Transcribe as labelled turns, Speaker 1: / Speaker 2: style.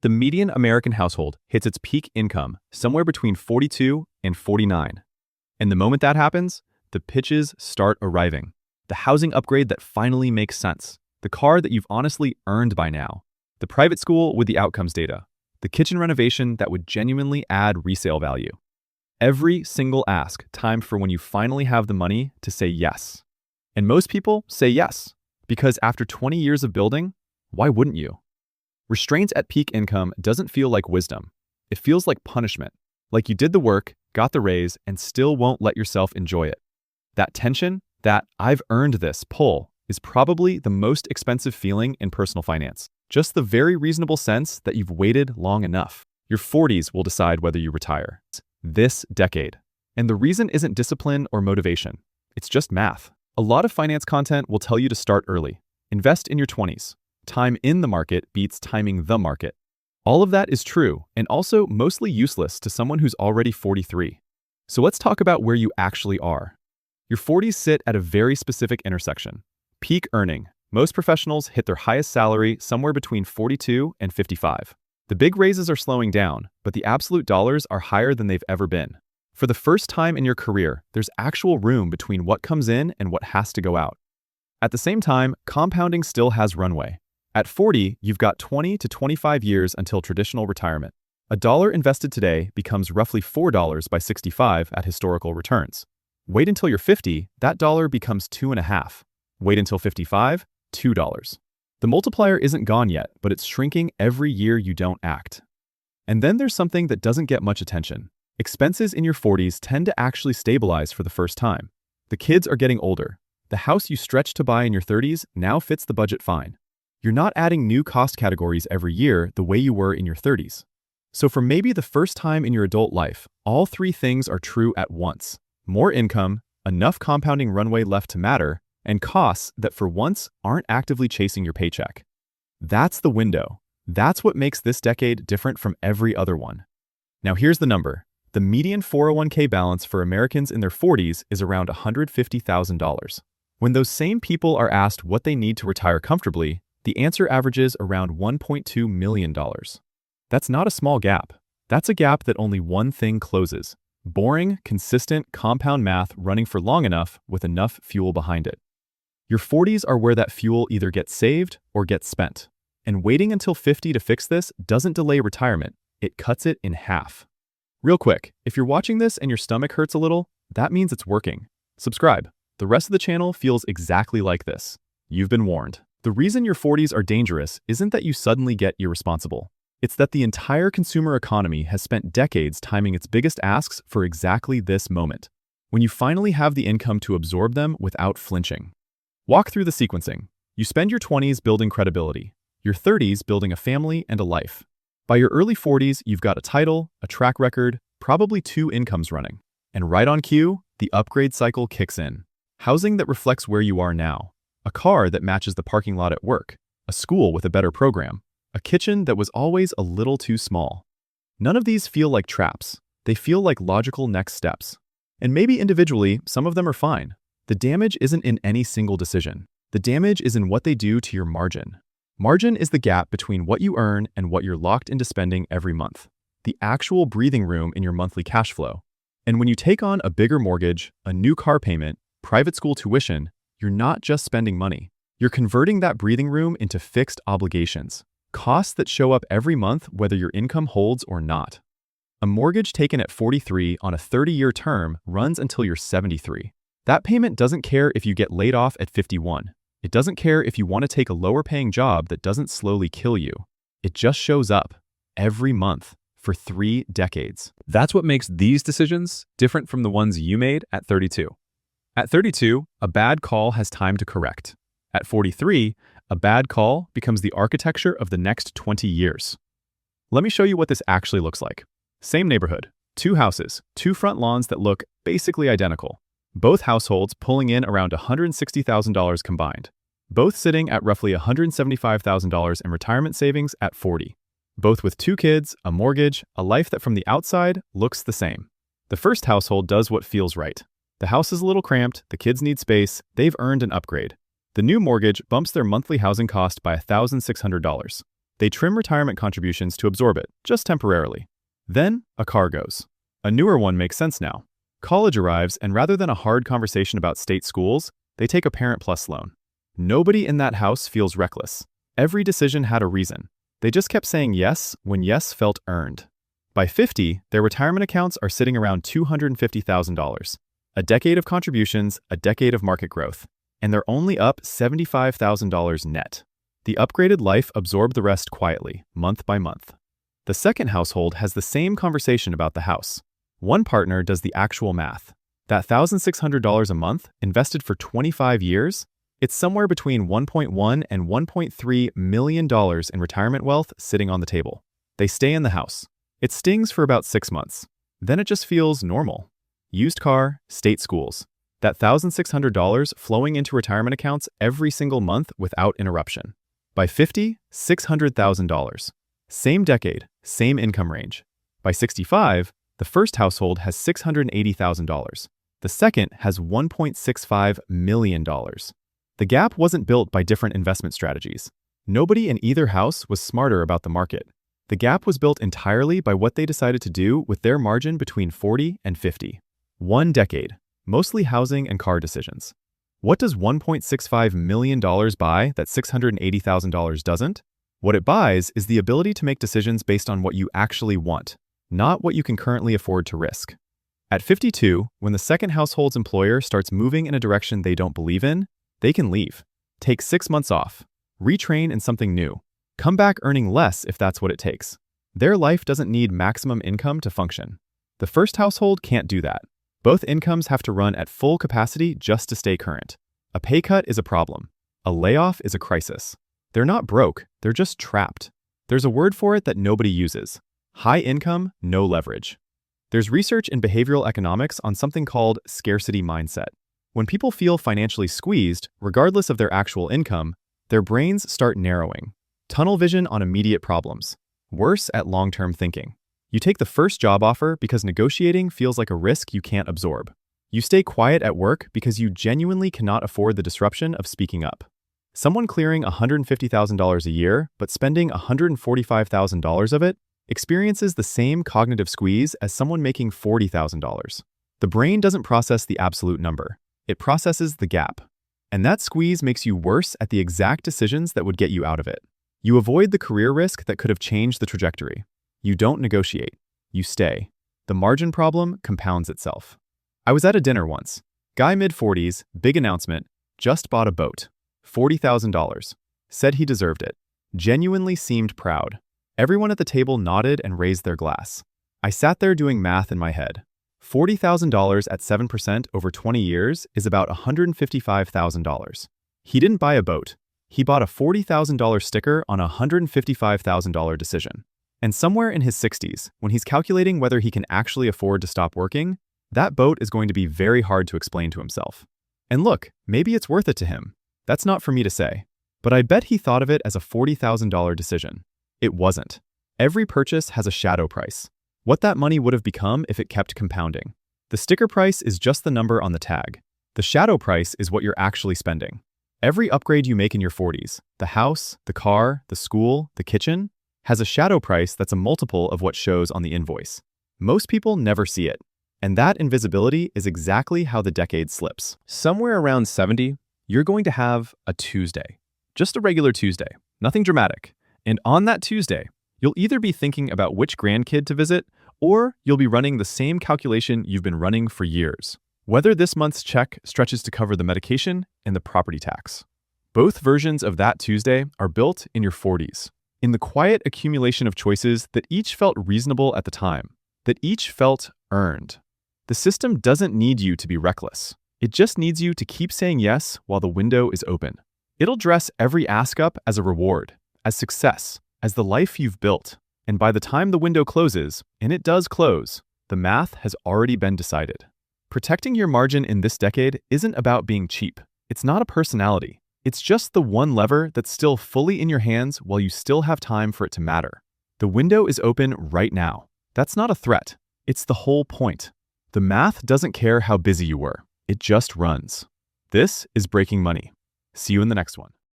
Speaker 1: The median American household hits its peak income somewhere between 42 and 49. And the moment that happens, the pitches start arriving. The housing upgrade that finally makes sense. The car that you've honestly earned by now. The private school with the outcomes data. The kitchen renovation that would genuinely add resale value. Every single ask timed for when you finally have the money to say yes. And most people say yes, because after 20 years of building, why wouldn't you? Restraints at peak income doesn't feel like wisdom. It feels like punishment, like you did the work, got the raise, and still won't let yourself enjoy it. That tension, that "I've earned this" pull, is probably the most expensive feeling in personal finance. Just the very reasonable sense that you've waited long enough. Your 40s will decide whether you retire. This decade. And the reason isn't discipline or motivation. It's just math. A lot of finance content will tell you to start early. Invest in your 20s. Time in the market beats timing the market. All of that is true, and also mostly useless to someone who's already 43. So let's talk about where you actually are. Your 40s sit at a very specific intersection. Peak earning. Most professionals hit their highest salary somewhere between 42 and 55. The big raises are slowing down, but the absolute dollars are higher than they've ever been. For the first time in your career, there's actual room between what comes in and what has to go out. At the same time, compounding still has runway. At 40, you've got 20 to 25 years until traditional retirement. A dollar invested today becomes roughly $4 by 65 at historical returns. Wait until you're 50, that dollar becomes 2.5. Wait until 55, $2. The multiplier isn't gone yet, but it's shrinking every year you don't act. And then there's something that doesn't get much attention. Expenses in your 40s tend to actually stabilize for the first time. The kids are getting older. The house you stretched to buy in your 30s now fits the budget fine. You're not adding new cost categories every year the way you were in your 30s. So for maybe the first time in your adult life, all three things are true at once. More income, enough compounding runway left to matter, and costs that for once aren't actively chasing your paycheck. That's the window. That's what makes this decade different from every other one. Now here's the number. The median 401k balance for Americans in their 40s is around $150,000. When those same people are asked what they need to retire comfortably, the answer averages around $1.2 million. That's not a small gap. That's a gap that only one thing closes. Boring, consistent, compound math running for long enough with enough fuel behind it. Your 40s are where that fuel either gets saved or gets spent. And waiting until 50 to fix this doesn't delay retirement, it cuts it in half. Real quick, if you're watching this and your stomach hurts a little, that means it's working. Subscribe. The rest of the channel feels exactly like this. You've been warned. The reason your 40s are dangerous isn't that you suddenly get irresponsible. It's that the entire consumer economy has spent decades timing its biggest asks for exactly this moment, when you finally have the income to absorb them without flinching. Walk through the sequencing. You spend your 20s building credibility, your 30s building a family and a life. By your early 40s, you've got a title, a track record, probably 2 incomes running. And right on cue, the upgrade cycle kicks in. Housing that reflects where you are now. A car that matches the parking lot at work. A school with a better program. A kitchen that was always a little too small. None of these feel like traps. They feel like logical next steps. And maybe individually, some of them are fine. The damage isn't in any single decision. The damage is in what they do to your margin. Margin is the gap between what you earn and what you're locked into spending every month. The actual breathing room in your monthly cash flow. And when you take on a bigger mortgage, a new car payment, private school tuition, you're not just spending money. You're converting that breathing room into fixed obligations. Costs that show up every month whether your income holds or not. A mortgage taken at 43 on a 30-year term runs until you're 73. That payment doesn't care if you get laid off at 51. It doesn't care if you want to take a lower-paying job that doesn't slowly kill you. It just shows up every month for 3 decades. That's what makes these decisions different from the ones you made at 32. At 32, a bad call has time to correct. At 43, a bad call becomes the architecture of the next 20 years. Let me show you what this actually looks like. Same neighborhood, 2 houses, 2 front lawns that look basically identical. Both households pulling in around $160,000 combined. Both sitting at roughly $175,000 in retirement savings at 40. Both with 2 kids, a mortgage, a life that from the outside looks the same. The first household does what feels right. The house is a little cramped, the kids need space, they've earned an upgrade. The new mortgage bumps their monthly housing cost by $1,600. They trim retirement contributions to absorb it, just temporarily. Then, a car goes. A newer one makes sense now. College arrives, and rather than a hard conversation about state schools, they take a Parent Plus loan. Nobody in that house feels reckless. Every decision had a reason. They just kept saying yes when yes felt earned. By 50, their retirement accounts are sitting around $250,000. A decade of contributions, a decade of market growth. And they're only up $75,000 net. The upgraded life absorbed the rest quietly, month by month. The second household has the same conversation about the house. One partner does the actual math. That $1,600 a month, invested for 25 years, it's somewhere between $1.1 and $1.3 million in retirement wealth sitting on the table. They stay in the house. It stings for about 6 months. Then it just feels normal. Used car, state schools. That $1,600 flowing into retirement accounts every single month without interruption. By 50, $600,000. Same decade, same income range. By 65, the first household has $680,000. The second has $1.65 million. The gap wasn't built by different investment strategies. Nobody in either house was smarter about the market. The gap was built entirely by what they decided to do with their margin between 40 and 50. 1 decade, mostly housing and car decisions. What does $1.65 million buy that $680,000 doesn't? What it buys is the ability to make decisions based on what you actually want, not what you can currently afford to risk. At 52, when the second household's employer starts moving in a direction they don't believe in, they can leave, take 6 months off, retrain in something new, come back earning less if that's what it takes. Their life doesn't need maximum income to function. The first household can't do that. Both incomes have to run at full capacity just to stay current. A pay cut is a problem. A layoff is a crisis. They're not broke, they're just trapped. There's a word for it that nobody uses. High income, no leverage. There's research in behavioral economics on something called scarcity mindset. When people feel financially squeezed, regardless of their actual income, their brains start narrowing. Tunnel vision on immediate problems. Worse at long-term thinking. You take the first job offer because negotiating feels like a risk you can't absorb. You stay quiet at work because you genuinely cannot afford the disruption of speaking up. Someone clearing $150,000 a year but spending $145,000 of it experiences the same cognitive squeeze as someone making $40,000. The brain doesn't process the absolute number. It processes the gap. And that squeeze makes you worse at the exact decisions that would get you out of it. You avoid the career risk that could have changed the trajectory. You don't negotiate. You stay. The margin problem compounds itself. I was at a dinner once. Guy mid-40s, big announcement, just bought a boat. $40,000. Said he deserved it. Genuinely seemed proud. Everyone at the table nodded and raised their glass. I sat there doing math in my head. $40,000 at 7% over 20 years is about $155,000. He didn't buy a boat. He bought a $40,000 sticker on a $155,000 decision. And somewhere in his 60s, when he's calculating whether he can actually afford to stop working, that boat is going to be very hard to explain to himself. And look, maybe it's worth it to him. That's not for me to say. But I bet he thought of it as a $40,000 decision. It wasn't. Every purchase has a shadow price. What that money would have become if it kept compounding. The sticker price is just the number on the tag. The shadow price is what you're actually spending. Every upgrade you make in your 40s, the house, the car, the school, the kitchen, has a shadow price that's a multiple of what shows on the invoice. Most people never see it. And that invisibility is exactly how the decade slips. Somewhere around 70, you're going to have a Tuesday. Just a regular Tuesday. Nothing dramatic. And on that Tuesday, you'll either be thinking about which grandkid to visit, or you'll be running the same calculation you've been running for years. Whether this month's check stretches to cover the medication and the property tax. Both versions of that Tuesday are built in your 40s, in the quiet accumulation of choices that each felt reasonable at the time, that each felt earned. The system doesn't need you to be reckless. It just needs you to keep saying yes while the window is open. It'll dress every ask up as a reward, as success, as the life you've built. And by the time the window closes, and it does close, the math has already been decided. Protecting your margin in this decade isn't about being cheap. It's not a personality. It's just the one lever that's still fully in your hands while you still have time for it to matter. The window is open right now. That's not a threat. It's the whole point. The math doesn't care how busy you were. It just runs. This is Breaking Money. See you in the next one.